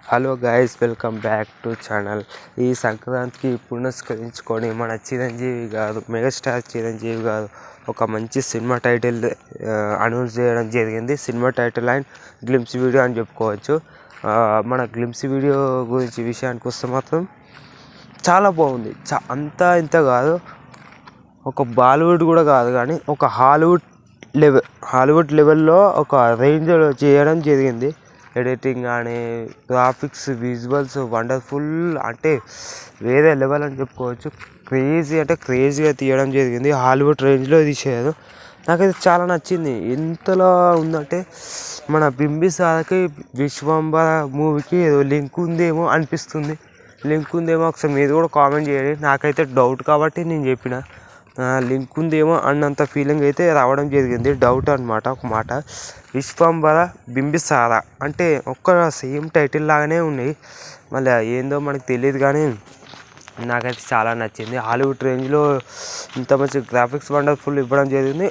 Hello guys, welcome back to channel. ఈ సంక్రాంతికి పునస్కరించుకొని మన చిరంజీవి గారు, మెగాస్టార్ చిరంజీవి గారు ఒక మంచి సినిమా టైటిల్ అనౌన్స్ చేయడం జరిగింది. Cinema title and glimpse video అని చెప్పుకోవచ్చు. మన గ్లిమ్స్ వీడియో గురించి విషయానికి వస్తే మాత్రం చాలా బాగుంది. అంతా ఇంత కాదు, ఒక బాలీవుడ్ కూడా కాదు కానీ ఒక హాలీవుడ్ లెవెల్లో ఒక రేంజ్లో చేయడం జరిగింది. ఎడిటింగ్ కానీ, గ్రాఫిక్స్, విజువల్స్ వండర్ఫుల్, అంటే వేరే లెవెల్ అని చెప్పుకోవచ్చు. క్రేజీగా తీయడం జరిగింది. హాలీవుడ్ రేంజ్లో తీసేది. నాకైతే చాలా నచ్చింది. ఎంతలా ఉందంటే మన బింబిసారకి విశ్వంబర మూవీకి ఏదో లింక్ ఉందేమో అనిపిస్తుంది. ఒకసారి మీరు కూడా కామెంట్ చేయండి. నాకైతే డౌట్ కాబట్టి నేను చెప్పిన. లింక్ ఉందేమో అన్నంత ఫీలింగ్ అయితే రావడం జరిగింది. డౌట్ అనమాట, ఒక మాట. విశ్వంబర బింబిసార అంటే సేమ్ టైటిల్ లాగానే ఉన్నాయి. మళ్ళీ ఏందో మనకు తెలియదు కానీ నాకైతే చాలా నచ్చింది. హాలీవుడ్ రేంజ్లో ఇంత మంచి గ్రాఫిక్స్ వండర్ఫుల్ ఇవ్వడం జరిగింది.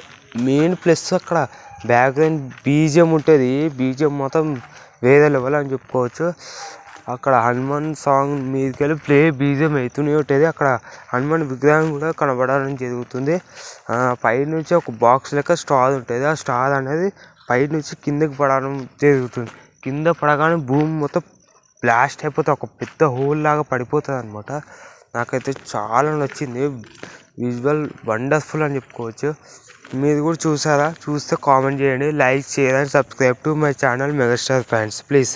మెయిన్ ప్లస్ అక్కడ బ్యాక్గ్రౌండ్ బీజిఎం ఉంటుంది. బీజిఎం మొత్తం వేరే లెవెల్ అని చెప్పుకోవచ్చు. అక్కడ హనుమాన్ సాంగ్ మీదకెళ్ళి ప్లే బీజిఎం అవుతూనే ఉంటుంది. అక్కడ హనుమాన్ విగ్రహం కూడా కనబడడం జరుగుతుంది. పైనుంచి ఒక బాక్స్ లెక్క స్టార్ ఉంటుంది. ఆ స్టార్ అనేది పైనుంచి కిందకి పడడం జరుగుతుంది. కింద పడగానే భూమి మొత్తం బ్లాస్ట్ అయిపోతే ఒక పెద్ద హోల్ లాగా పడిపోతుంది అనమాట. నాకైతే చాలా నచ్చింది. విజువల్ వండర్ఫుల్ అని చెప్పుకోవచ్చు. మీరు కూడా చూసారా? చూస్తే కామెంట్ చేయండి, like, share and subscribe to my channel megastar fans please.